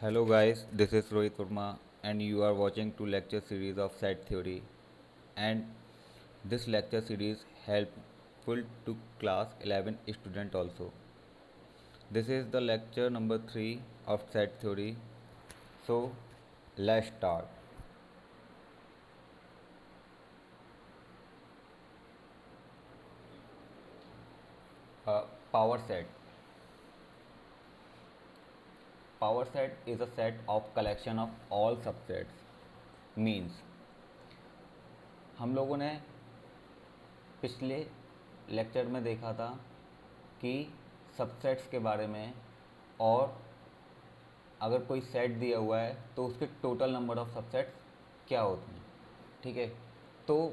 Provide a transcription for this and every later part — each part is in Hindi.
Hello guys, this is Rohit Verma and you are watching two lecture series of set theory, and this lecture series helpful to class 11 student also. This is the lecture number 3 of set theory. So let's start. Uh, Power set. Power set is a set of collection of all subsets. Means हम लोगों ने पिछले लेक्चर में देखा था कि सबसेट्स के बारे में, और अगर कोई सेट दिया हुआ है तो उसके टोटल नंबर ऑफ सबसेट्स क्या होते हैं। ठीक है, तो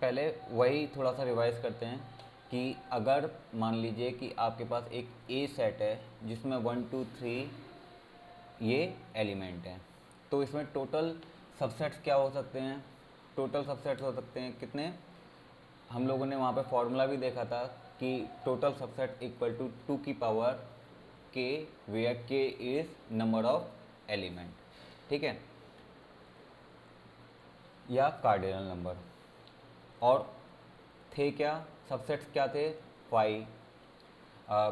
पहले वही थोड़ा सा रिवाइज करते हैं कि अगर मान लीजिए कि आपके पास एक ए सेट है जिसमें 1 2 3 ये एलिमेंट हैं, तो इसमें टोटल सबसेट्स क्या हो सकते हैं। टोटल सबसेट्स हो सकते हैं कितने। हम लोगों ने वहाँ पे फॉर्मूला भी देखा था कि टोटल सबसेट इक्वल टू 2 की पावर के, वेयर के इज नंबर ऑफ एलिमेंट। ठीक है, या कार्डिनल नंबर। और थे क्या सबसेट्स, क्या थे 5,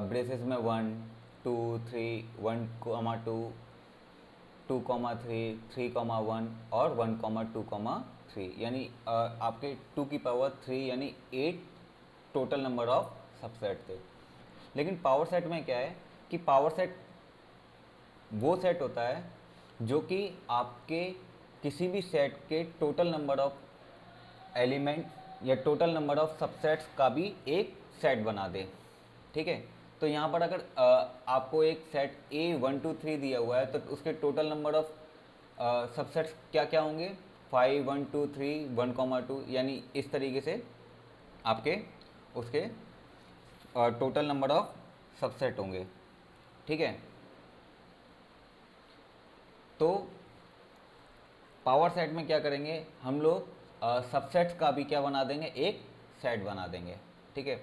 ब्रेसेस में 1 2 3, 1 2 2 3, 3 1 और 1 2 3, यानी आपके 2 की पावर 3 यानी 8 टोटल नंबर ऑफ सबसेट थे। लेकिन पावर सेट में क्या है कि पावर सेट वो सेट होता है जो कि आपके किसी भी सेट के टोटल नंबर ऑफ एलिमेंट या टोटल नंबर ऑफ सबसेट्स का भी एक सेट बना दे। ठीक है, तो यहाँ पर अगर आपको एक सेट A 1 2 3 दिया हुआ है तो उसके टोटल नंबर ऑफ सबसेट्स क्या क्या होंगे, 5 1 2 3 1 2, यानी इस तरीके से आपके उसके टोटल नंबर ऑफ सबसेट होंगे। ठीक है, तो पावर सेट में क्या करेंगे हम लोग, सबसेट्स का भी क्या बना देंगे, एक सेट बना देंगे। ठीक है,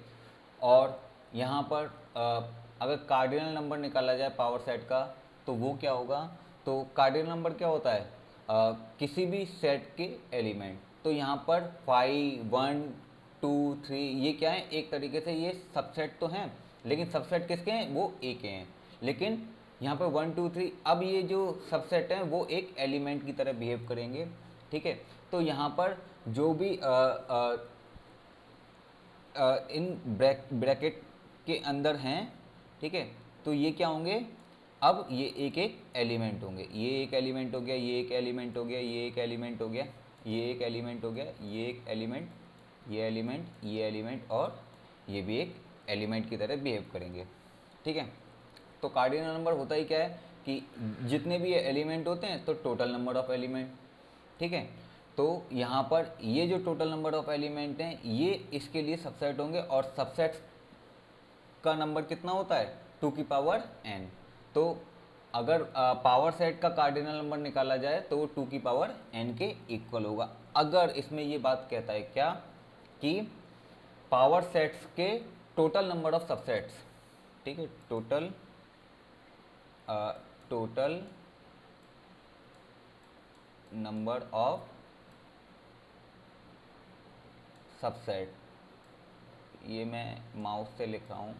और यहाँ पर अगर कार्डिनल नंबर निकाला जाए पावर सेट का तो वो क्या होगा। तो कार्डिनल नंबर क्या होता है, किसी भी सेट के एलिमेंट। तो यहाँ पर 5 1 2 3 ये क्या है, एक तरीके से ये सबसेट तो हैं, लेकिन सबसेट किसके हैं, वो ए के हैं। लेकिन यहाँ पर 1 2 3 अब ये जो सबसेट हैं वो एक एलिमेंट की तरह बिहेव करेंगे। ठीक है, तो यहाँ पर जो भी इन ब्रैकेट के अंदर हैं, ठीक है, तो ये क्या होंगे, अब ये एक एक एलिमेंट होंगे। ये एक एलिमेंट हो गया, ये एक एलिमेंट हो गया, ये एक एलिमेंट हो गया, ये एक एलिमेंट हो गया, ये एक एलिमेंट, ये एलिमेंट, ये एलिमेंट, और ये भी एक एलिमेंट की तरह बिहेव करेंगे। ठीक है, तो कार्डिनल नंबर होता ही क्या है कि जितने भी एलिमेंट होते हैं तो टोटल नंबर ऑफ एलिमेंट। ठीक है, तो यहाँ पर ये जो टोटल नंबर ऑफ एलिमेंट हैं ये इसके लिए सबसेट होंगे, और सबसेट का नंबर कितना होता है, 2 की पावर n। तो अगर पावर सेट का कार्डिनल नंबर निकाला जाए तो वो 2 की पावर n के इक्वल होगा। अगर इसमें ये बात कहता है क्या कि पावर सेट्स के टोटल नंबर ऑफ सबसेट्स, ठीक है, टोटल नंबर ऑफ सबसेट, ये मैं माउस से लिख रहा हूँ,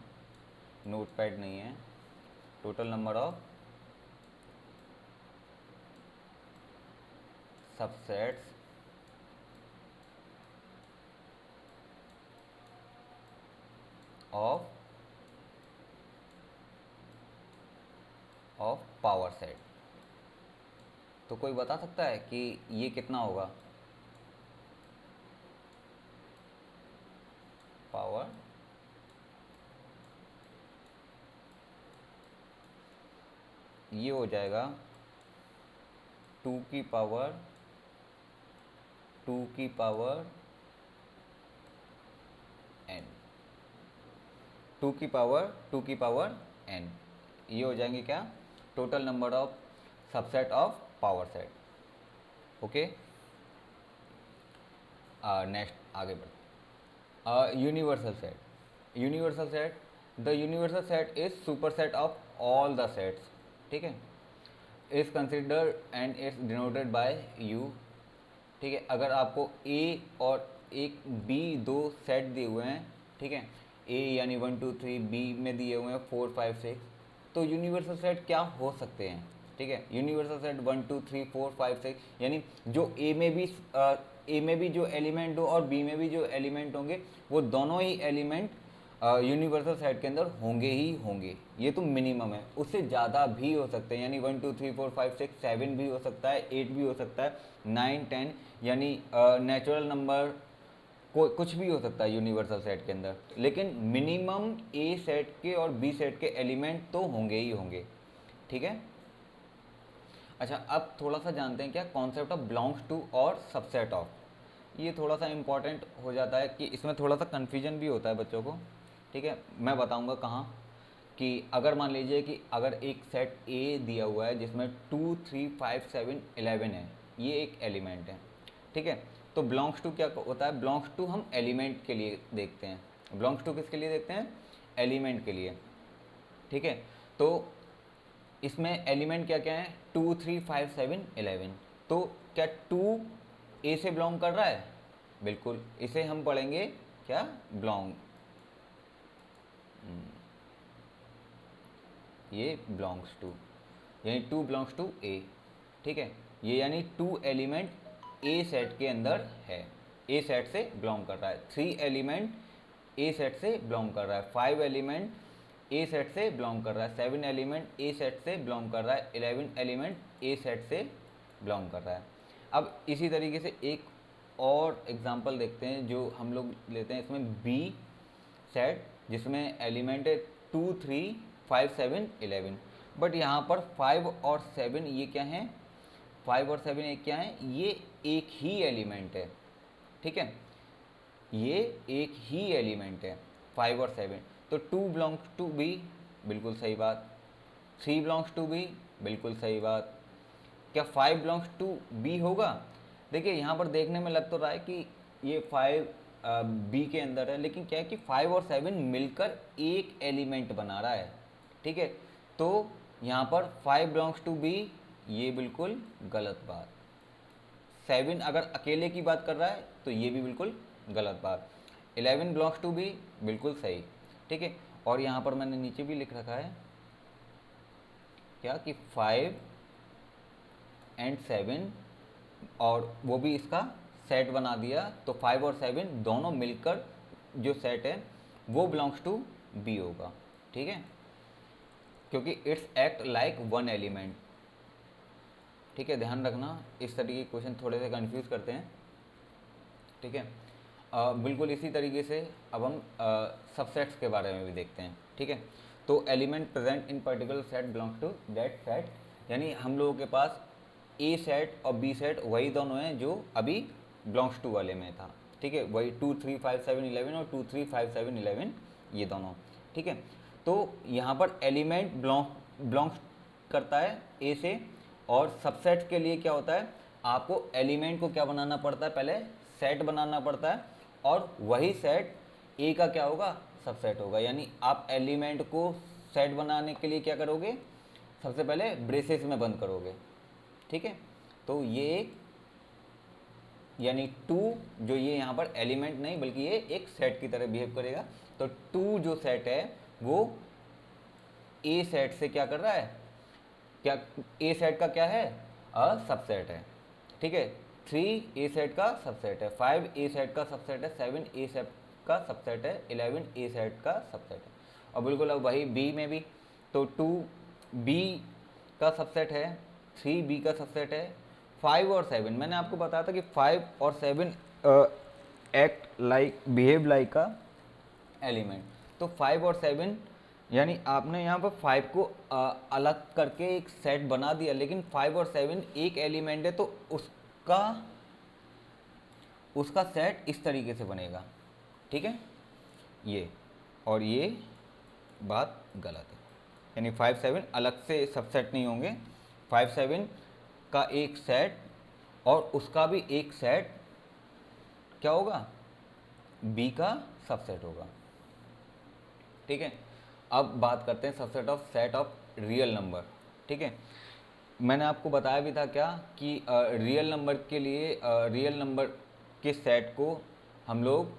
नोटपैड नहीं है। Total number of subsets of power set. तो कोई बता सकता है कि ये कितना होगा, पावर ये हो जाएगा 2 की पावर 2 की पावर n, 2 की पावर n, ये हो जाएंगे क्या, total number of subset of power set. Okay, next आगे बढ़ते। Universal set. Universal set, the universal set is super set of all the sets. ठीक है, is considered and it's denoted by you. ठीक है, अगर आपको ए और एक बी दो सेट दिए हुए हैं, ठीक है, ए यानी 1 2 3, बी में दिए हुए हैं 4 5 6, तो यूनिवर्सल सेट क्या हो सकते हैं? ठीक है, यूनिवर्सल सेट 1 2 3 4 5 6, यानी जो ए में भी जो एलिमेंट हो और बी में भी जो एलिमेंट होंगे वो दोनों ही एलिमेंट यूनिवर्सल सेट के अंदर होंगे ही होंगे। ये तो मिनिमम है, उससे ज़्यादा भी हो सकते हैं, यानी 1 2 3 4 5 6 7 भी हो सकता है, 8 भी हो सकता है, 9 10, यानी नेचुरल नंबर को कुछ भी हो सकता है यूनिवर्सल सेट के अंदर, लेकिन मिनिमम ए सेट के और बी सेट के एलिमेंट तो होंगे ही होंगे। ठीक है, अच्छा अब थोड़ा सा जानते हैं क्या कॉन्सेप्ट ऑफ बिलोंग्स टू और सबसेट ऑफ। ये थोड़ा सा इम्पॉर्टेंट हो जाता है कि इसमें थोड़ा सा कन्फ्यूजन भी होता है बच्चों को। ठीक है, मैं बताऊंगा कहाँ, कि अगर मान लीजिए कि अगर एक सेट ए दिया हुआ है जिसमें 2 3 5 7 11 है, ये एक एलिमेंट है। ठीक है, तो बिलोंग्स टू क्या होता है? बिलोंग्स टू हम एलिमेंट के लिए देखते हैं। बिलोंग्स टू किसके लिए देखते हैं? एलिमेंट के लिए। ठीक है, तो इसमें एलिमेंट क्या क्या है? 2 3 5 7 11। तो क्या 2 ए से बिलोंग कर रहा है? बिल्कुल, इसे हम पढ़ेंगे क्या? बिलोंग, ये बिलोंग्स टू, यानी 2 बिलोंग्स टू ए। ठीक है, ये यानी 2 एलिमेंट ए सेट के अंदर है, ए सेट से बिलोंग कर रहा है। 3 एलिमेंट ए सेट से बिलोंग कर रहा है, 5 एलिमेंट ए सेट से बिलोंग कर रहा है, 7 एलिमेंट ए सेट से बिलोंग कर रहा है, 11 एलिमेंट ए सेट से बिलोंग कर रहा है। अब इसी तरीके से एक और एग्जांपल देखते हैं जो हम लोग लेते हैं इसमें बी सेट, जिसमें एलिमेंट है 2 3 5 7 11। बट यहाँ पर 5 और 7 ये क्या हैं? 5 और 7 एक क्या है? ये एक ही एलिमेंट है। ठीक है, ये एक ही एलिमेंट है 5 और 7। तो 2 बिलोंग्स टू बी, बिल्कुल सही बात। 3 बिलोंग्स टू बी, बिल्कुल सही बात। क्या 5 बिलोंग्स टू बी होगा? देखिए यहाँ पर देखने में लग तो रहा है कि ये 5 बी के अंदर है, लेकिन क्या है कि 5 और 7 मिलकर एक एलिमेंट बना रहा है। ठीक है, तो यहाँ पर 5 बिलोंग्स टू बी, ये बिल्कुल गलत बात। 7 अगर अकेले की बात कर रहा है तो ये भी बिल्कुल गलत बात। 11 बिलोंग्स टू बी, बिल्कुल सही। ठीक है, और यहाँ पर मैंने नीचे भी लिख रखा है क्या कि 5 एंड 7, और वो भी इसका सेट बना दिया, तो 5 और 7 दोनों मिलकर जो सेट है वो बिलोंग्स टू बी होगा। ठीक है, क्योंकि it's act like one element. ठीक है, ध्यान रखना, इस तरीके के क्वेश्चन थोड़े से कंफ्यूज करते हैं। ठीक है, बिल्कुल इसी तरीके से अब हम सबसेट्स के बारे में भी देखते हैं। ठीक है, तो element present in particular set belongs to that set, यानी हम लोगों के पास ए सेट और बी सेट वही दोनों हैं जो अभी बिलोंग्स टू वाले में था। ठीक है, वही 2 3 5 7 11 और 2 3 5 7 11, ये दोनों। ठीक है, तो यहाँ पर एलिमेंट बिलोंग्स करता है ए से, और सबसेट के लिए क्या होता है? आपको एलिमेंट को क्या बनाना पड़ता है? पहले सेट बनाना पड़ता है, और वही सेट ए का क्या होगा? सबसेट होगा। यानी आप एलिमेंट को सेट बनाने के लिए क्या करोगे? सबसे पहले ब्रेसेस में बंद करोगे। ठीक है, तो ये एक, यानी 2 जो ये यहाँ पर एलिमेंट नहीं बल्कि ये एक सेट की तरह बिहेव करेगा। तो 2 जो सेट है वो ए सेट से क्या कर रहा है? क्या ए सेट का क्या है? सबसेट है। ठीक है, 3 ए सेट का सबसेट है, 5 ए सेट का सबसेट है, 7 ए सेट का सबसेट है, 11 ए सेट का सबसेट है। और बिल्कुल अब वही बी में भी, तो 2 बी का सबसेट है, 3 बी का सबसेट है, 5 और 7, मैंने आपको बताया था कि 5 और 7 एक्ट लाइक बिहेव लाइक का एलिमेंट। तो 5 और 7, यानी आपने यहाँ पर 5 को अलग करके एक सेट बना दिया, लेकिन 5 और 7 एक एलिमेंट है, तो उसका सेट इस तरीके से बनेगा। ठीक है, ये और ये बात गलत है, यानी 5 7 अलग से सबसेट नहीं होंगे। 5 7 का एक सेट और उसका भी एक सेट क्या होगा? बी का सबसेट होगा। ठीक है, अब बात करते हैं subset of set of real number. ठीक है, मैंने आपको बताया भी था क्या कि रियल नंबर के लिए रियल नंबर के सेट को हम लोग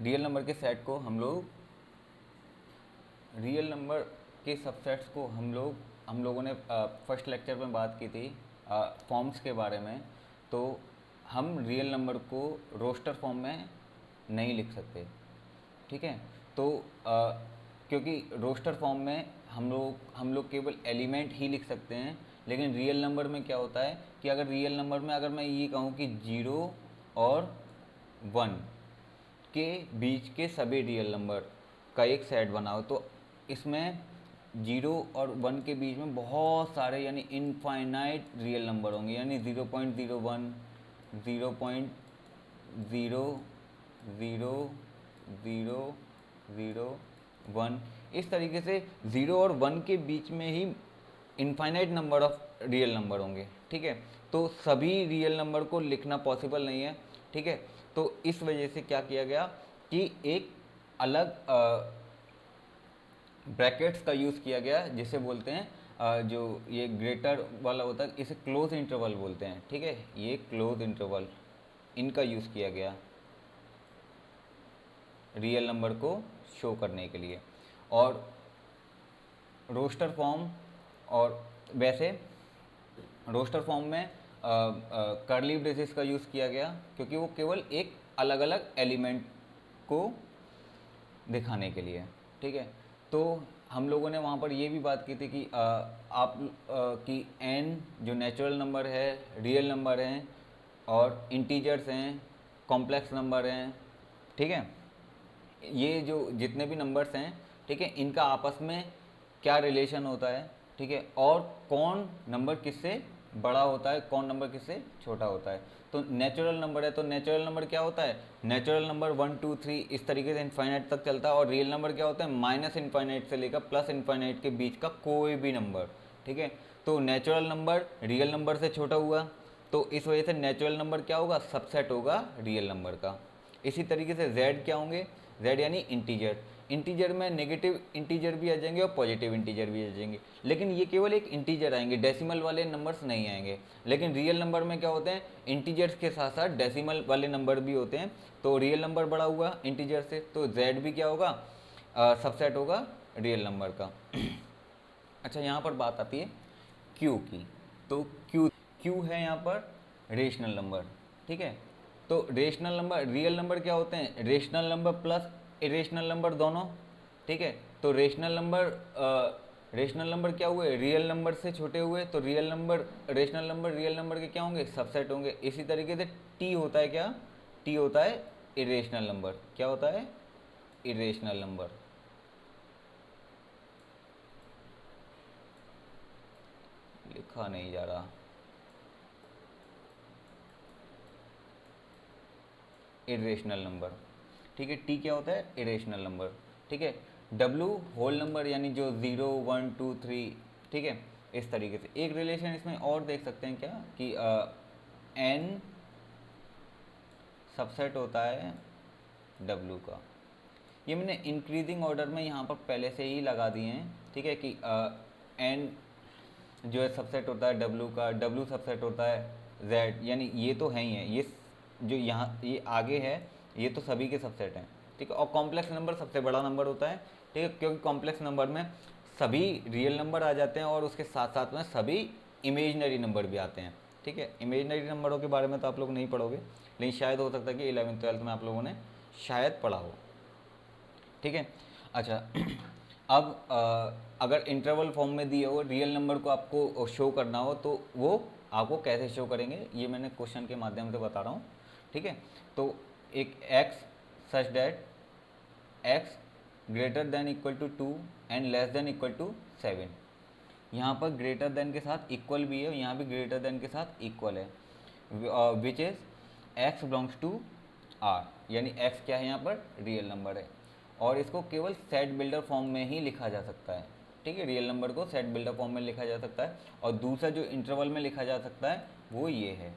रियल नंबर के सेट को हम लोग रियल नंबर के सबसेट्स को हम लोगों ने फर्स्ट लेक्चर में बात की थी फॉर्म्स के बारे में। तो हम रियल नंबर को रोस्टर फॉर्म में नहीं लिख सकते, ठीक है। तो क्योंकि रोस्टर फॉर्म में हम लोग केवल एलिमेंट ही लिख सकते हैं, लेकिन रियल नंबर में क्या होता है कि अगर रियल नंबर में अगर मैं ये कहूँ कि 0 और 1 के बीच के सभी रियल नंबर का एक सेट बनाओ, तो इसमें 0 और 1 के बीच में बहुत सारे यानी इनफाइनाइट रियल नंबर होंगे, यानी 0.01, 0.00001, इस तरीके से 0 और 1 के बीच में ही infinite number of real number होंगे, ठीक है। तो सभी रियल नंबर को लिखना पॉसिबल नहीं है, ठीक है। तो इस वजह से क्या किया गया कि एक अलग ब्रैकेट्स का यूज़ किया गया, जिसे बोलते हैं जो ये ग्रेटर वाला होता है इसे क्लोज इंटरवल बोलते हैं, ठीक है। ये क्लोज इंटरवल इनका यूज़ किया गया रियल नंबर को शो करने के लिए। और रोस्टर फॉर्म, और वैसे रोस्टर फॉर्म में कर्ली ब्रेसेस का यूज़ किया गया क्योंकि वो केवल एक अलग अलग एलिमेंट को दिखाने के लिए, ठीक है। तो हम लोगों ने वहाँ पर ये भी बात की थी कि कि n जो नेचुरल नंबर है, रियल नंबर हैं और इंटीजर्स हैं, कॉम्प्लेक्स नंबर हैं, ठीक है। ये जो जितने भी नंबर्स हैं, ठीक है, इनका आपस में क्या रिलेशन होता है, ठीक है, और कौन नंबर किससे बड़ा होता है, कौन नंबर किससे छोटा होता है। तो नेचुरल नंबर है तो नेचुरल नंबर क्या होता है, नेचुरल नंबर 1 2 3 इस तरीके से इनफाइनाइट तक चलता है। और रियल नंबर क्या होता है, माइनस इनफाइनाइट से लेकर प्लस इनफाइनाइट के बीच का कोई भी नंबर, ठीक है। तो नेचुरल नंबर रियल नंबर से छोटा हुआ, तो इस वजह से नेचुरल नंबर क्या होगा, सबसेट होगा रियल नंबर का। इसी तरीके से z क्या होंगे, z यानी इंटीजर। इंटीजर में नेगेटिव इंटीजर भी आ जाएंगे और पॉजिटिव इंटीजर भी आ जाएंगे, लेकिन ये केवल एक इंटीजर आएंगे, डेसिमल वाले नंबर्स नहीं आएंगे। लेकिन रियल नंबर में क्या होते हैं, इंटीजर्स के साथ साथ डेसिमल वाले नंबर भी होते हैं। तो रियल नंबर बड़ा हुआ इंटीजर से, तो z भी क्या होगा, सबसेट होगा रियल नंबर का। अच्छा, यहाँ पर बात आती है q की। तो q है यहाँ पर रेशनल नंबर, ठीक है। तो रेशनल नंबर, रियल नंबर क्या होते हैं, rational number plus irrational number दोनों, ठीक है। तो रेशनल नंबर क्या हुए, रियल नंबर से छोटे हुए, तो real number rational number real number के क्या होंगे, सबसेट होंगे। इसी तरीके से t होता है क्या, t होता है इरेशनल नंबर। क्या होता है, इरेशनल नंबर। लिखा नहीं जा रहा, इरेशनल नंबर, ठीक है। टी क्या होता है, इरेशनल नंबर, ठीक है। डब्लू होल नंबर यानी जो 0 1 2 3, ठीक है। इस तरीके से एक रिलेशन इसमें और देख सकते हैं क्या कि एन सबसेट होता है डब्लू का। ये मैंने इंक्रीजिंग ऑर्डर में यहाँ पर पहले से ही लगा दिए हैं, ठीक है, कि एन जो है सबसेट होता है डब्लू का, डब्लू सबसेट होता है जेड, यानी ये तो है ही है, ये जो यहाँ ये आगे है ये तो सभी के सबसेट हैं, ठीक है। और कॉम्प्लेक्स नंबर सबसे बड़ा नंबर होता है, ठीक है, क्योंकि कॉम्प्लेक्स नंबर में सभी रियल नंबर आ जाते हैं और उसके साथ साथ में सभी इमेजनरी नंबर भी आते हैं, ठीक है। इमेजनरी नंबरों के बारे में तो आप लोग नहीं पढ़ोगे, लेकिन शायद हो सकता है कि 11th 12th में आप लोगों ने शायद पढ़ा हो, ठीक है। अच्छा, अब अगर इंटरवल फॉर्म में दिए हो रियल नंबर को आपको शो करना हो, तो वो आपको कैसे शो करेंगे, ये मैंने क्वेश्चन के माध्यम से बता रहा हूँ, ठीक है। तो एक x such that x greater than equal to 2 and less than equal to 7। यहाँ पर ग्रेटर देन के साथ इक्वल भी है, यहाँ भी ग्रेटर देन के साथ इक्वल है, which is x belongs to r, यानी x क्या है यहाँ पर, रियल नंबर है। और इसको केवल सेट बिल्डर फॉर्म में ही लिखा जा सकता है, ठीक है। रियल नंबर को सेट बिल्डर फॉर्म में लिखा जा सकता है, और दूसरा जो इंटरवल में लिखा जा सकता है वो ये है,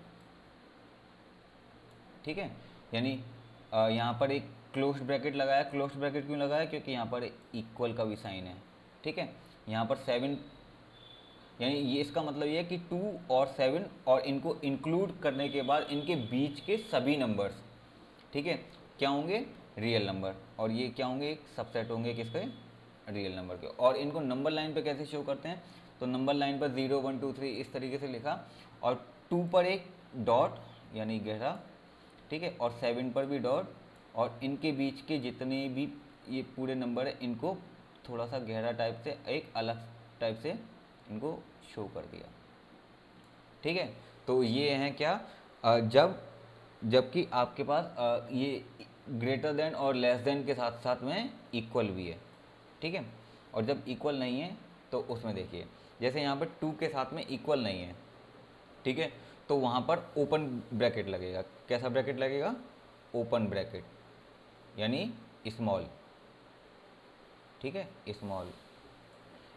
ठीक है। यानी यहाँ पर एक क्लोज्ड ब्रैकेट लगाया, क्लोज्ड ब्रैकेट क्यों लगाया, क्योंकि यहाँ पर इक्वल का भी साइन है, ठीक है। यहाँ पर 7 यानी ये इसका मतलब ये है कि 2 और 7 और इनको इंक्लूड करने के बाद इनके बीच के सभी नंबर्स, ठीक है, क्या होंगे, रियल नंबर। और ये क्या होंगे, एक सबसेट होंगे किसके, रियल नंबर के। और इनको नंबर लाइन पे कैसे शो करते हैं, तो नंबर लाइन पर 0 1 2 3 इस तरीके से लिखा, और 2 पर एक डॉट यानी गहरा, ठीक है, और 7 पर भी डॉट, और इनके बीच के जितने भी ये पूरे नंबर है इनको थोड़ा सा गहरा टाइप से, एक अलग टाइप से इनको शो कर दिया, ठीक है। तो ये हैं क्या, जबकि आपके पास ये ग्रेटर देन और लेस देन के साथ साथ में इक्वल भी है, ठीक है। और जब इक्वल नहीं है तो उसमें देखिए, जैसे यहाँ पर 2 के साथ में इक्वल नहीं है, ठीक है, तो वहाँ पर ओपन ब्रैकेट लगेगा। कैसा ब्रैकेट लगेगा, ओपन ब्रैकेट यानी स्मॉल, ठीक है,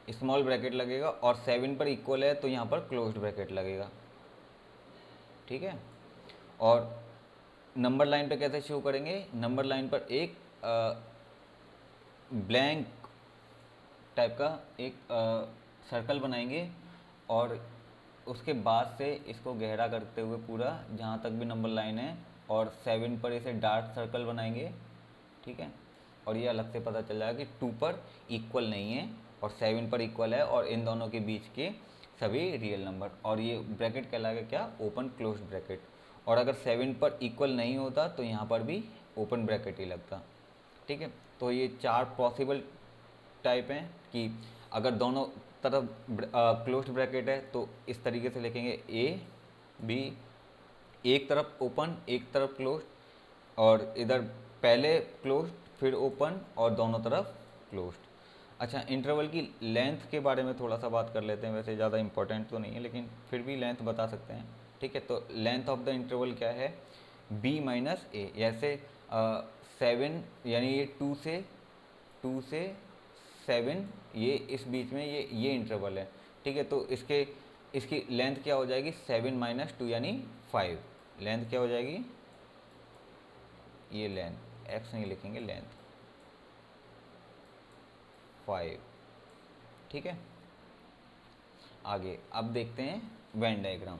स्मॉल ब्रैकेट लगेगा। और 7 पर इक्वल है तो यहाँ पर क्लोज्ड ब्रैकेट लगेगा, ठीक है। और नंबर लाइन पे कैसे शो करेंगे, नंबर लाइन पर एक ब्लैंक टाइप का एक सर्कल बनाएंगे, और उसके बाद से इसको गहरा करते हुए पूरा जहाँ तक भी नंबर लाइन है, और 7 पर इसे डार्क सर्कल बनाएंगे, ठीक है। और ये अलग से पता चल जाएगा कि 2 पर इक्वल नहीं है और 7 पर इक्वल है, और इन दोनों के बीच के सभी रियल नंबर। और ये ब्रैकेट कहलाएगा क्या, ओपन क्लोज ब्रैकेट। और अगर 7 पर इक्वल नहीं होता तो यहाँ पर भी ओपन ब्रैकेट ही लगता, ठीक है। तो ये 4 पॉसिबल टाइप हैं कि अगर दोनों तरफ क्लोज्ड ब्रैकेट है तो इस तरीके से लिखेंगे ए बी, एक तरफ ओपन एक तरफ क्लोज्ड, और इधर पहले क्लोज्ड फिर ओपन और दोनों तरफ क्लोज्ड। अच्छा, इंटरवल की लेंथ के बारे में थोड़ा सा बात कर लेते हैं, वैसे ज़्यादा इंपॉर्टेंट तो नहीं है लेकिन फिर भी लेंथ बता सकते हैं, ठीक है। तो लेंथ ऑफ द इंटरवल क्या है, बी माइनस ए। जैसे 7 यानी ये 2 से 7, ये इस बीच में ये इंटरवल है, ठीक है। तो इसकी लेंथ क्या हो जाएगी, 7 माइनस 2 यानी 5। लेंथ क्या हो जाएगी, ये लेंथ, एक्स नहीं लिखेंगे, लेंथ 5, ठीक है। आगे अब देखते हैं वेन डायग्राम,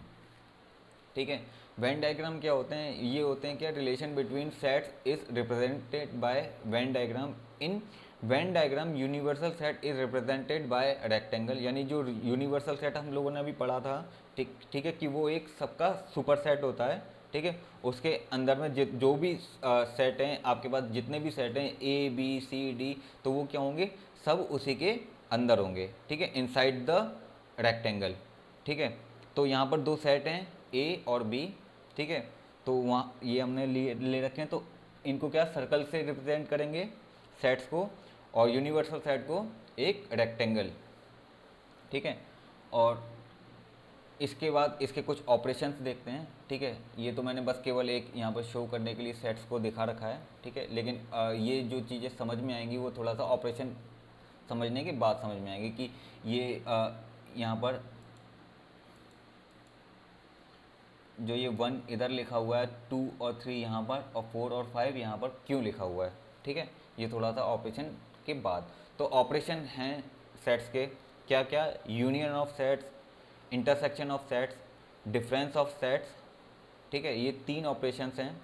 ठीक है। वेन डायग्राम क्या होते हैं, ये होते हैं क्या, relation between sets is represented by Venn diagram. In Venn diagram universal set is represented by rectangle. यानी जो यूनिवर्सल सेट हम लोगों ने अभी पढ़ा था, ठीक है, कि वो एक सबका सुपर सेट होता है, ठीक है। उसके अंदर में जो भी सेट हैं आपके पास, जितने भी सेट हैं ए बी सी डी, तो वो क्या होंगे, सब उसी के अंदर होंगे, ठीक है, इनसाइड द रेक्टेंगल, ठीक है। तो यहाँ पर दो सेट हैं ए और बी, ठीक है। तो वहाँ ये हमने ले रखे हैं, तो इनको क्या सर्कल से रिप्रेजेंट करेंगे सेट्स को, और यूनिवर्सल सेट को एक रेक्टेंगल, ठीक है। और इसके बाद इसके कुछ ऑपरेशंस देखते हैं, ठीक है। ये तो मैंने बस केवल एक यहाँ पर शो करने के लिए सेट्स को दिखा रखा है, ठीक है। लेकिन ये जो चीज़ें समझ में आएंगी वो थोड़ा सा ऑपरेशन समझने के बाद समझ में आएंगी कि ये यहाँ पर जो ये 1 इधर लिखा हुआ है, 2 और 3 यहाँ पर, और 4 और 5 यहाँ पर क्यों लिखा हुआ है, ठीक है। ये थोड़ा सा ऑपरेशन के बाद। तो ऑपरेशन हैं सेट्स के क्या क्या, union of sets, intersection of sets, difference of sets, ठीक है। ये 3 ऑपरेशंस हैं,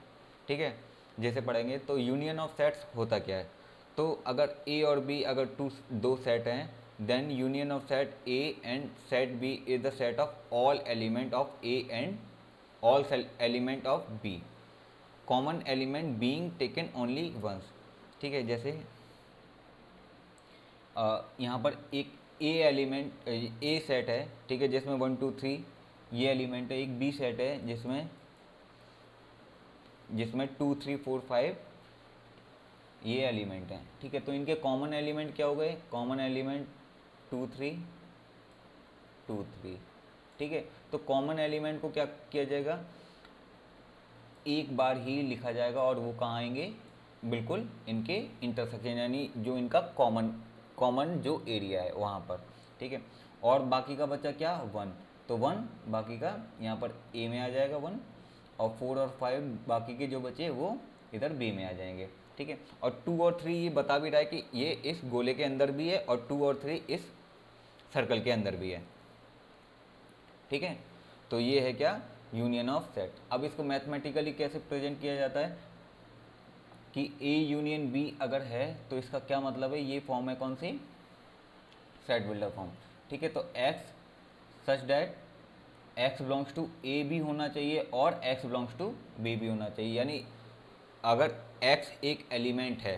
ठीक है। जैसे पढ़ेंगे तो यूनियन ऑफ सेट्स होता क्या है, तो अगर ए और बी अगर दो सेट हैं, then union of set A and set B is the set of all element of A and all element of B, common element being taken only once, ठीक है। जैसे यहाँ पर एक ए एलिमेंट, ए सेट है, ठीक है, जिसमें 1 2 3 ये एलिमेंट है। एक बी सेट है जिसमें 2 3 4 5 ये एलिमेंट हैं, ठीक है। तो इनके कॉमन एलिमेंट क्या हो गए, कॉमन एलिमेंट 2 3 2 3, ठीक है। तो कॉमन एलिमेंट को क्या किया जाएगा, एक बार ही लिखा जाएगा, और वो कहाँ आएंगे, बिल्कुल इनके इंटरसेक्शन, यानी जो इनका कॉमन जो एरिया है वहाँ पर, ठीक है। और बाकी का बचा क्या, 1, तो 1 बाकी का यहाँ पर ए में आ जाएगा 1, और 4 और 5 बाकी के जो बचे वो इधर बी में आ जाएंगे, ठीक है। और 2 और 3 ये बता भी रहा है कि ये इस गोले के अंदर भी है, और 2 और 3 इस सर्कल के अंदर भी है, ठीक है, तो ये है क्या, यूनियन ऑफ सेट। अब इसको मैथमेटिकली कैसे प्रेजेंट किया जाता है कि ए यूनियन बी अगर है तो इसका क्या मतलब है, ये फॉर्म है कौन सी, सेट बिल्डर फॉर्म। ठीक है, तो X such that X belongs to A भी होना चाहिए और एक्स बिलोंग्स टू बी भी होना चाहिए, यानी अगर एक्स एक एलिमेंट है,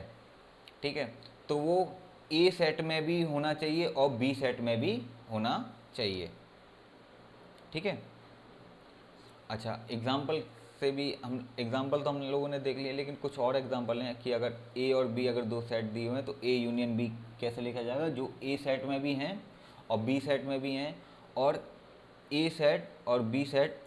ठीक है, तो वो ए सेट में भी होना चाहिए और बी सेट में भी होना चाहिए। ठीक है, अच्छा एग्जाम्पल से भी हम, एग्जाम्पल तो हम लोगों ने देख लिया, लेकिन कुछ और एग्जाम्पल हैं कि अगर ए और बी अगर दो सेट दिए हुए हैं तो ए यूनियन बी कैसे लिखा जाएगा, जो ए सेट में भी हैं और बी सेट में भी हैं, और ए सेट और बी सेट,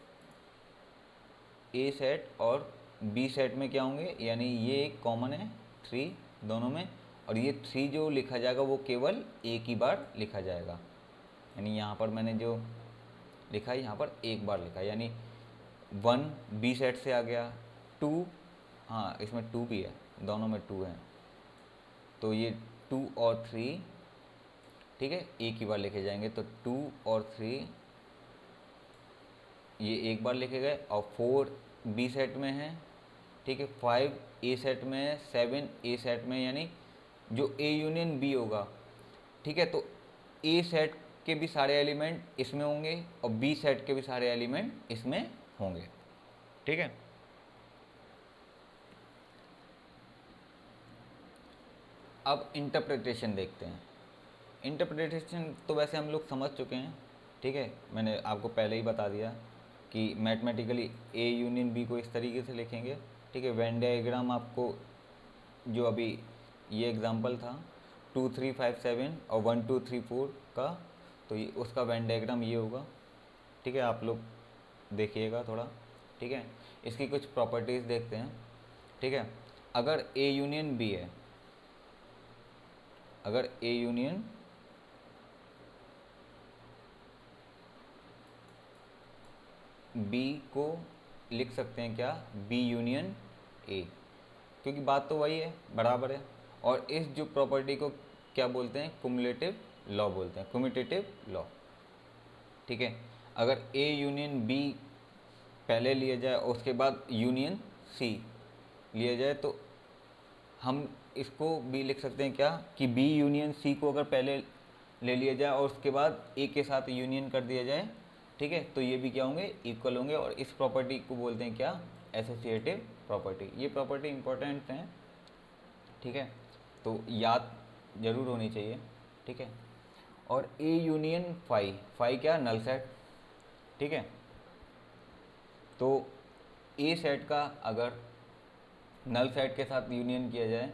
ए सेट और बी सेट में क्या होंगे, यानी ये एक कॉमन है 3 दोनों में, और ये 3 जो लिखा जाएगा वो केवल एक ही बार लिखा जाएगा, यानी यहाँ पर मैंने जो लिखा है यहाँ पर एक बार लिखा है, यानी 1 बी सेट से आ गया, 2, हाँ इसमें 2 भी है, दोनों में 2 है, तो ये 2 और 3, ठीक है, एक ही बार लिखे जाएंगे, तो 2 और 3 ये एक बार लिखे गए, और 4 बी सेट में है, ठीक है, 5 ए सेट में है, 7 ए सेट में, यानी जो ए यूनियन बी होगा, ठीक है, तो ए सेट के भी सारे एलिमेंट इसमें होंगे और बी सेट के भी सारे एलिमेंट इसमें होंगे। ठीक है, अब इंटरप्रिटेशन देखते हैं। इंटरप्रिटेशन तो वैसे हम लोग समझ चुके हैं, ठीक है, मैंने आपको पहले ही बता दिया कि मैथमेटिकली ए यूनियन बी को इस तरीके से लिखेंगे। ठीक है, वेन डायग्राम आपको जो अभी ये एग्जांपल था 2 3 5 7 और 1 2 3 4 का, तो ये उसका वेन डायग्राम ये होगा। ठीक है, आप लोग देखिएगा थोड़ा। ठीक है, इसकी कुछ प्रॉपर्टीज़ देखते हैं। ठीक है, अगर ए यूनियन बी है, अगर ए यूनियन बी को लिख सकते हैं क्या, बी यूनियन ए, क्योंकि बात तो वही है, बराबर है। और इस जो प्रॉपर्टी को क्या बोलते हैं, कुमुलेटिव लॉ बोलते हैं, कम्यूटेटिव लॉ। ठीक है, अगर ए यूनियन बी पहले लिया जाए और उसके बाद यूनियन सी लिया जाए, तो हम इसको भी लिख सकते हैं क्या कि बी यूनियन सी को अगर पहले ले लिया जाए और उसके बाद ए के साथ यूनियन कर दिया जाए, ठीक है, तो ये भी क्या होंगे, इक्वल होंगे। और इस प्रॉपर्टी को बोलते हैं क्या, एसोसिएटिव प्रॉपर्टी। ये प्रॉपर्टी इंपॉर्टेंट है, ठीक है, तो याद जरूर होनी चाहिए। ठीक है, और ए यूनियन फाई क्या, नल सेट। ठीक है, तो ए सेट का अगर नल सेट के साथ यूनियन किया जाए,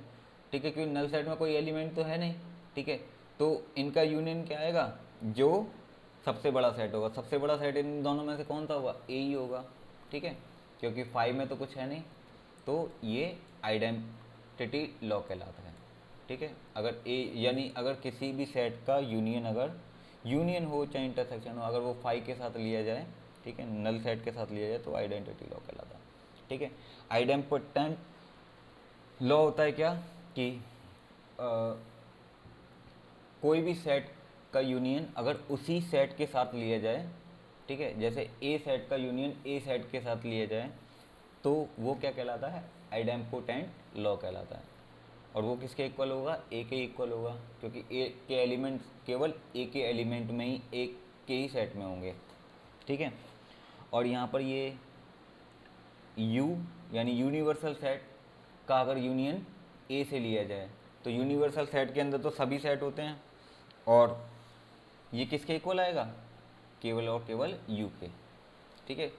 ठीक है, क्योंकि नल सेट में कोई एलिमेंट तो है नहीं, ठीक है, तो इनका यूनियन क्या आएगा, जो सबसे बड़ा सेट होगा। सबसे बड़ा सेट इन दोनों में से कौन सा होगा, ए ही होगा। ठीक है, क्योंकि 5 में तो कुछ है नहीं, तो ये आइडेंटिटी लॉ कहलाता है। ठीक है, अगर ए यानी अगर किसी भी सेट का यूनियन, अगर यूनियन हो चाहे इंटरसेक्शन हो, अगर वो 5 के साथ लिया जाए, ठीक है, नल सेट के साथ लिया जाए, तो आइडेंटिटी लॉ कहलाता है। ठीक है, आइडेंटिटी लॉ होता है क्या कि कोई भी सेट का यूनियन अगर उसी सेट के साथ लिया जाए, ठीक है, जैसे ए सेट का यूनियन ए सेट के साथ लिया जाए, तो वो क्या कहलाता है, आइडेम्पोटेंट लॉ कहलाता है। और वो किसके इक्वल होगा, ए के इक्वल होगा, क्योंकि ए के एलिमेंट्स केवल ए के एलिमेंट में ही, एक के ही सेट में होंगे। ठीक है, और यहाँ पर ये यू यानी यूनिवर्सल सेट का अगर यूनियन ए से लिया जाए, तो यूनिवर्सल सेट के अंदर तो सभी सेट होते हैं, और ये किसके इक्वल आएगा, केवल और केवल यू के। ठीक है,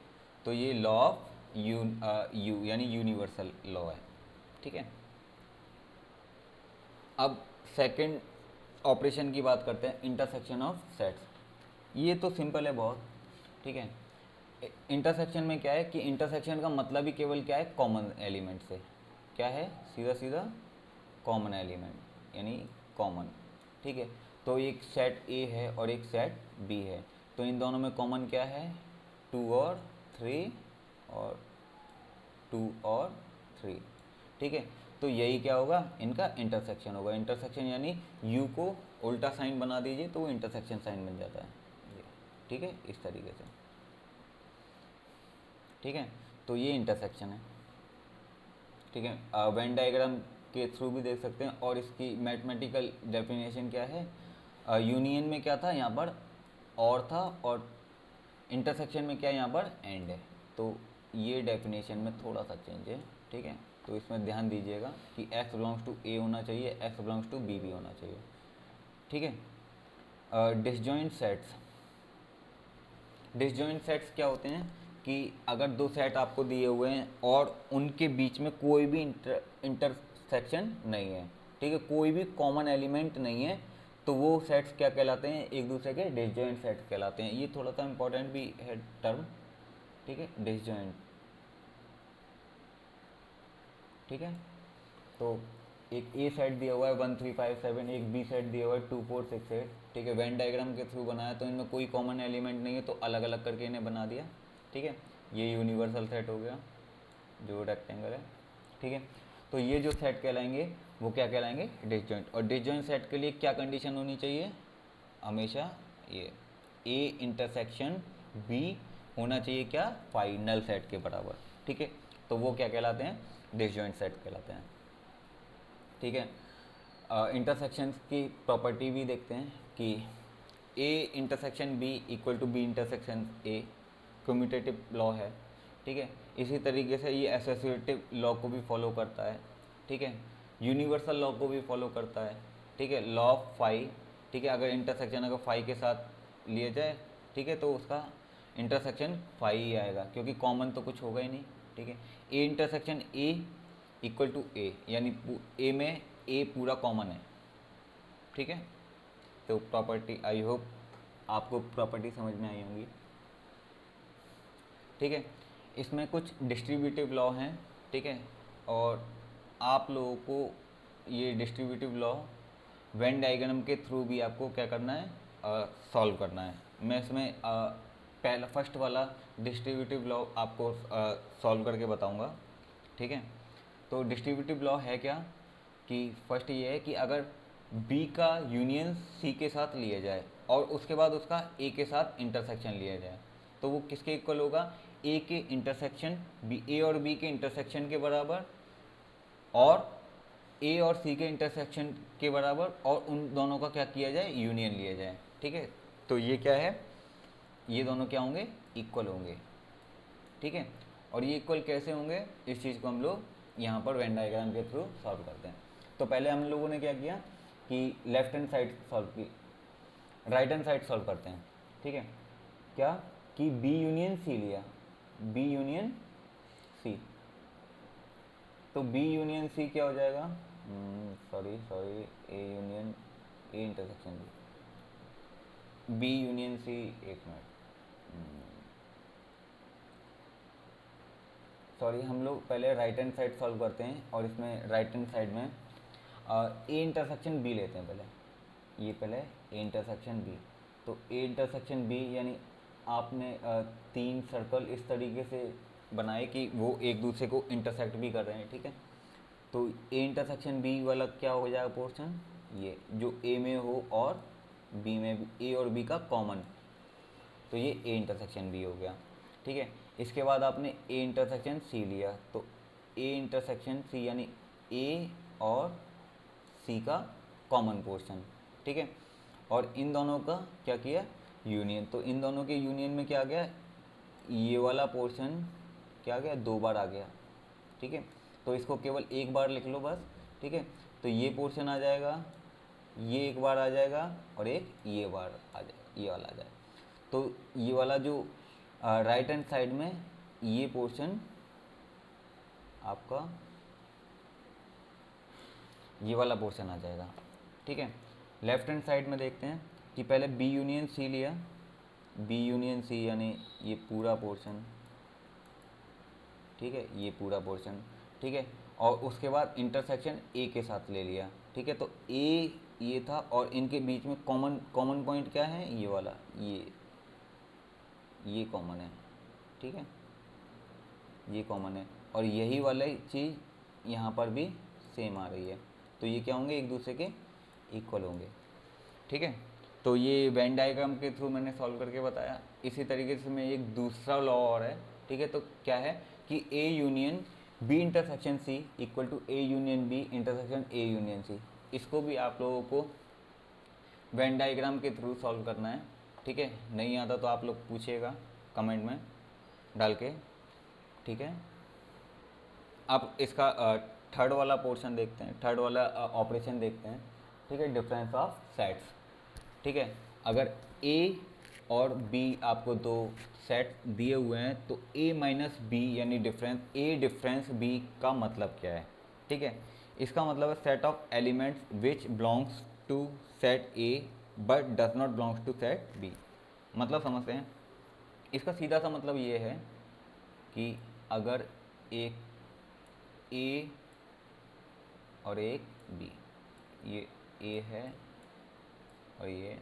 तो ये लॉ ऑफ यू यानी यूनिवर्सल लॉ है। ठीक है, अब सेकंड ऑपरेशन की बात करते हैं, इंटरसेक्शन ऑफ सेट्स। ये तो सिंपल है बहुत। ठीक है, इंटरसेक्शन में क्या है कि इंटरसेक्शन का मतलब ही केवल क्या है, कॉमन एलिमेंट से। क्या है, सीधा सीधा कॉमन एलिमेंट यानी कॉमन। ठीक है, तो एक सेट ए है और एक सेट बी है, तो इन दोनों में कॉमन क्या है, 2 और 3 और 2 और 3। ठीक है, तो यही क्या होगा, इनका इंटरसेक्शन होगा। इंटरसेक्शन यानी यू को उल्टा साइन बना दीजिए तो वो इंटरसेक्शन साइन बन जाता है। ठीक है, इस तरीके से। ठीक है, तो ये इंटरसेक्शन है। ठीक है, वेन डायग्राम के थ्रू भी देख सकते हैं। और इसकी मैथमेटिकल डेफिनेशन क्या है, यूनियन में क्या था यहाँ पर और था, और इंटरसेक्शन में क्या यहाँ पर एंड है। तो ये डेफिनेशन में थोड़ा सा चेंज है। ठीक है, तो इसमें ध्यान दीजिएगा कि x बिलोंग्स टू a होना चाहिए, x बिलोंग्स टू b भी होना चाहिए। ठीक है, डिसजॉइंट सेट्स। डिसजॉइंट सेट्स क्या होते हैं कि अगर दो सेट आपको दिए हुए हैं और उनके बीच में कोई भी इंटरसेक्शन नहीं है, ठीक है, कोई भी कॉमन एलिमेंट नहीं है, तो वो सेट्स क्या कहलाते हैं, एक दूसरे के डिसजॉइंट सेट्स कहलाते हैं। ये थोड़ा सा इंपॉर्टेंट भी है टर्म। ठीक है, डिसजॉइंट। ठीक है, तो एक ए सेट दिया हुआ है 1 3 5 7, एक बी सेट दिया हुआ है 2 4 6 8। ठीक है, वेन डायग्राम के थ्रू बनाया तो इनमें कोई कॉमन एलिमेंट नहीं है, तो अलग अलग करके इन्हें बना दिया। ठीक है, ये यूनिवर्सल सेट हो गया जो रेक्टेंगल है। ठीक है, तो ये जो सेट कहलाएंगे वो क्या कहलाएंगे, डिसजॉइंट। और डिसजॉइंट सेट के लिए क्या कंडीशन होनी चाहिए, हमेशा ये ए इंटरसेक्शन बी होना चाहिए क्या, फाइनल सेट के बराबर। ठीक है, तो वो क्या कहलाते हैं, डिसजॉइंट सेट कहलाते हैं। ठीक है, इंटरसेक्शंस की प्रॉपर्टी भी देखते हैं कि A intersection B equal to B intersection A, commutative law है। ठीक है, इसी तरीके से ये एसोसिएटिव लॉ को भी फॉलो करता है। ठीक है, यूनिवर्सल लॉ को भी फॉलो करता है। ठीक है, लॉ ऑफ फाई। ठीक है, अगर इंटरसेक्शन अगर फाई के साथ लिया जाए, ठीक है, तो उसका इंटरसेक्शन फाई ही आएगा, क्योंकि कॉमन तो कुछ होगा ही नहीं। ठीक है, A intersection A equal to A, यानी ए में ए पूरा कॉमन है। ठीक है, तो प्रॉपर्टी, आई होप आपको प्रॉपर्टी समझ में आई होंगी। ठीक है, इसमें कुछ डिस्ट्रीब्यूटिव लॉ हैं। ठीक है, और आप लोगों को ये डिस्ट्रीब्यूटिव लॉ वेन डायग्राम के थ्रू भी आपको क्या करना है, सॉल्व करना है। मैं इसमें पहला फर्स्ट वाला डिस्ट्रीब्यूटिव लॉ आपको सॉल्व करके बताऊंगा। ठीक है, तो डिस्ट्रीब्यूटिव लॉ है क्या कि फर्स्ट ये है कि अगर बी का यूनियन सी के साथ लिया जाए और उसके बाद उसका ए के साथ इंटरसेक्शन लिया जाए, तो वो किसके इक्वल होगा, ए के इंटरसेक्शन बी, ए और बी के इंटरसेक्शन के बराबर, और ए और सी के इंटरसेक्शन के बराबर, और उन दोनों का क्या किया जाए, यूनियन लिया जाए। ठीक है, तो ये क्या है, ये दोनों क्या होंगे, इक्वल होंगे। ठीक है, और ये इक्वल कैसे होंगे, इस चीज़ को हम लोग यहाँ पर वेन डायग्राम के थ्रू सॉल्व करते हैं। तो पहले हम लोगों ने क्या किया कि लेफ्ट हैंड साइड सॉल्व की, राइट हैंड साइड सॉल्व करते हैं। ठीक है, क्या कि बी यूनियन सी लिया, बी यूनियन सी, तो बी यूनियन सी क्या हो जाएगा, sorry sorry, A union A intersection B union C, एक मिनट, सॉरी, हम लोग पहले राइट हैंड साइड सॉल्व करते हैं, और इसमें राइट हैंड साइड में ए इंटरसेक्शन बी लेते हैं पहले, ये पहले ए इंटरसेक्शन बी। तो ए इंटरसेक्शन बी यानी आपने तीन सर्कल इस तरीके से बनाए कि वो एक दूसरे को इंटरसेक्ट भी कर रहे हैं। ठीक है, तो ए इंटरसेक्शन बी वाला क्या हो जाएगा पोर्शन, ये जो ए में हो और बी में भी, ए और बी का कॉमन, तो ये ए इंटरसेक्शन बी हो गया। ठीक है, इसके बाद आपने ए इंटरसेक्शन सी लिया, तो ए इंटरसेक्शन सी यानी ए और सी का कॉमन पोर्शन। ठीक है, और इन दोनों का क्या किया, यूनियन। तो इन दोनों के यूनियन में क्या आ गया, ये वाला पोर्शन क्या आ गया, दो बार आ गया। ठीक है, तो इसको केवल एक बार लिख लो बस। ठीक है, तो ये पोर्शन आ जाएगा, ये एक बार आ जाएगा, और एक ये बार आ जाएगा, ये वाला आ जाएगा। तो ये वाला जो राइट हैंड साइड में ये पोर्शन आपका ये वाला पोर्शन आ जाएगा। ठीक है, लेफ्ट हैंड साइड में देखते हैं कि पहले बी यूनियन सी लिया, बी यूनियन सी यानी ये पूरा पोर्शन। ठीक है, ये पूरा पोर्शन। ठीक है, और उसके बाद इंटरसेक्शन ए के साथ ले लिया। ठीक है, तो ए ये था, और इनके बीच में कॉमन कॉमन पॉइंट क्या है, ये वाला, ये कॉमन है। ठीक है, ये कॉमन है, और यही वाला चीज़ यहाँ पर भी सेम आ रही है, तो ये क्या होंगे, एक दूसरे के इक्वल होंगे। ठीक है, तो ये वेन डायग्राम के थ्रू मैंने सॉल्व करके बताया। इसी तरीके से मैं एक दूसरा लॉ और है, ठीक है, तो क्या है कि A union B intersection C equal to A union B intersection A union C. इसको भी आप लोगों को वेन डायग्राम के थ्रू सॉल्व करना है, ठीक है। नहीं आता तो आप लोग पूछिएगा कमेंट में डाल के, ठीक है। अब इसका थर्ड वाला पोर्शन देखते हैं, थर्ड वाला ऑपरेशन देखते हैं, ठीक है। डिफरेंस ऑफ सेट्स, ठीक है। अगर ए और बी आपको दो सेट दिए हुए हैं तो ए माइनस बी यानी डिफरेंस बी का मतलब क्या है, ठीक है। इसका मतलब है set of elements which belongs to set A but does not belongs to set B. मतलब समझते हैं, इसका सीधा सा मतलब ये है कि अगर एक ए और एक बी, ये ए है और ये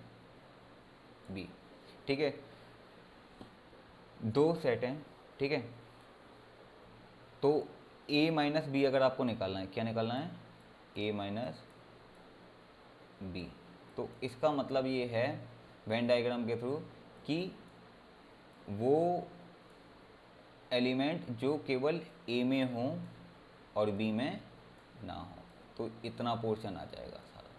बी, ठीक है, दो सेट हैं, ठीक है। तो ए माइनस बी अगर आपको निकालना है, क्या निकालना है, ए माइनस बी। तो इसका मतलब ये है वेन डायग्राम के थ्रू कि वो एलिमेंट जो केवल ए में हो और बी में ना हो, तो इतना पोर्शन आ जाएगा सारा,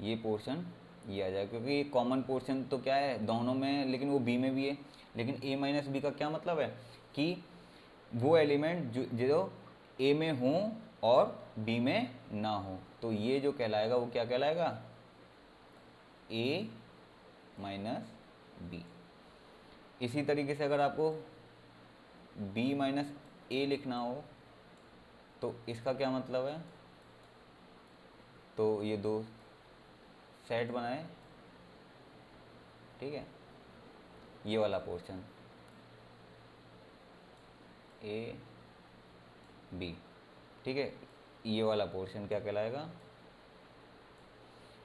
ये पोर्शन ये आ जाएगा, क्योंकि ये कॉमन पोर्शन तो क्या है दोनों में, लेकिन वो बी में भी है। लेकिन ए माइनस बी का क्या मतलब है कि वो एलिमेंट जो ए में हो और बी में ना हो, तो ये जो कहलाएगा वो क्या कहलाएगा, ए माइनस बी। इसी तरीके से अगर आपको बी माइनस ए लिखना हो तो इसका क्या मतलब है, तो ये दो सेट बनाए, ठीक है, ये वाला पोर्शन ए बी, ठीक है, ये वाला पोर्शन क्या कहलाएगा,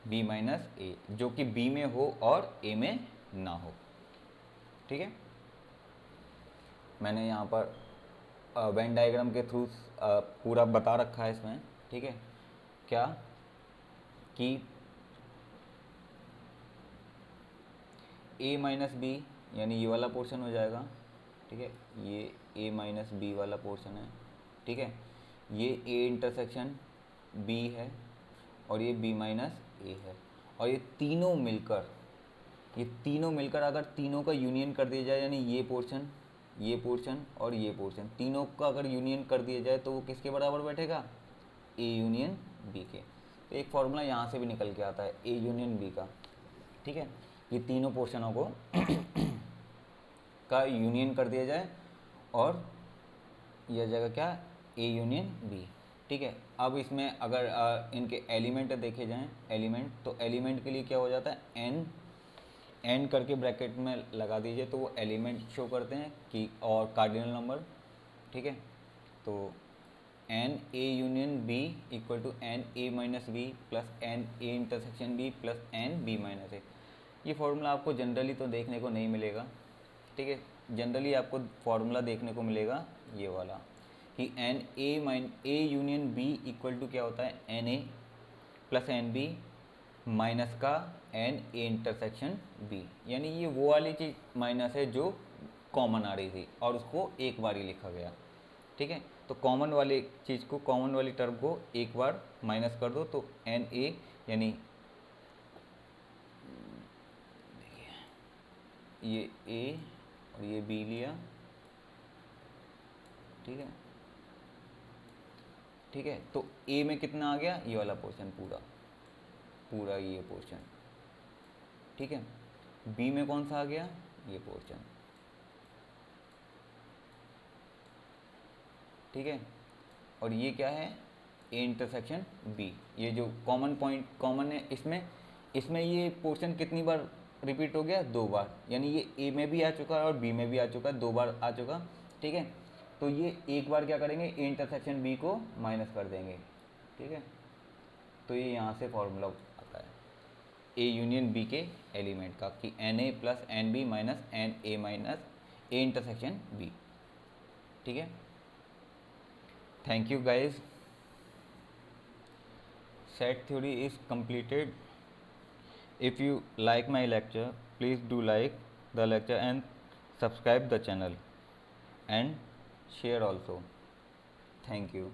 बी माइनस ए, जो कि बी में हो और ए में ना हो, ठीक है। मैंने यहाँ पर वेन डायग्राम के थ्रू पूरा बता रखा है इसमें, ठीक है, क्या कि ए माइनस बी यानी ये वाला पोर्शन हो जाएगा, ठीक है, ये ए माइनस बी वाला पोर्शन है, ठीक है, ये ए इंटरसेक्शन बी है और ये बी माइनस ए है, और ये तीनों मिलकर अगर तीनों का यूनियन कर दिया जाए, यानी ये पोर्शन और ये पोर्शन तीनों का अगर यूनियन कर दिया जाए तो वो किसके बराबर बैठेगा, ए यूनियन बी के। तो एक फॉर्मूला यहाँ से भी निकल के आता है ए यूनियन बी का, ठीक है। ये तीनों पोर्शनों को का यूनियन कर दिया जाए और यह जगह क्या, ए यूनियन बी, ठीक है। अब इसमें अगर इनके एलिमेंट देखे जाएं, एलिमेंट, तो एलिमेंट के लिए क्या हो जाता है, एन करके ब्रैकेट में लगा दीजिए तो वो एलिमेंट शो करते हैं कि, और कार्डिनल नंबर, ठीक है। तो N A union B equal to N A minus B plus N A intersection B plus N B minus A. ये फार्मूला आपको जनरली तो देखने को नहीं मिलेगा, ठीक है। जनरली आपको फार्मूला देखने को मिलेगा ये वाला कि n A union B equal to क्या होता है, n A plus N B minus का एन ए इंटरसेक्शन बी, यानी ये वो वाली चीज़ माइनस है जो कॉमन आ रही थी और उसको एक बार ही लिखा गया, ठीक है। तो कॉमन वाली चीज़ को, कॉमन वाली टर्म को एक बार माइनस कर दो तो एन ए यानी ये ए और ये बी लिया, ठीक है, ठीक है। तो ए में कितना आ गया, ये वाला पोर्शन पूरा ये पोर्शन, ठीक है। बी में कौन सा आ गया, ये पोर्शन, ठीक है। और ये क्या है, ए इंटरसेक्शन बी, ये जो कॉमन पॉइंट कॉमन है इसमें ये पोर्शन कितनी बार रिपीट हो गया, दो बार, यानी ये ए में भी आ चुका है और बी में भी आ चुका है, दो बार आ चुका, ठीक है। तो ये एक बार क्या करेंगे, ए इंटरसेक्शन बी को माइनस कर देंगे, ठीक है। तो ये यहाँ से फॉर्मूला आता है ए यूनियन बी के एलिमेंट का कि n A plus N B minus n A minus A intersection B, ठीक है। Thank you guys, set theory is completed. If you like my lecture, please do like, the lecture and subscribe the channel and share also. Thank you.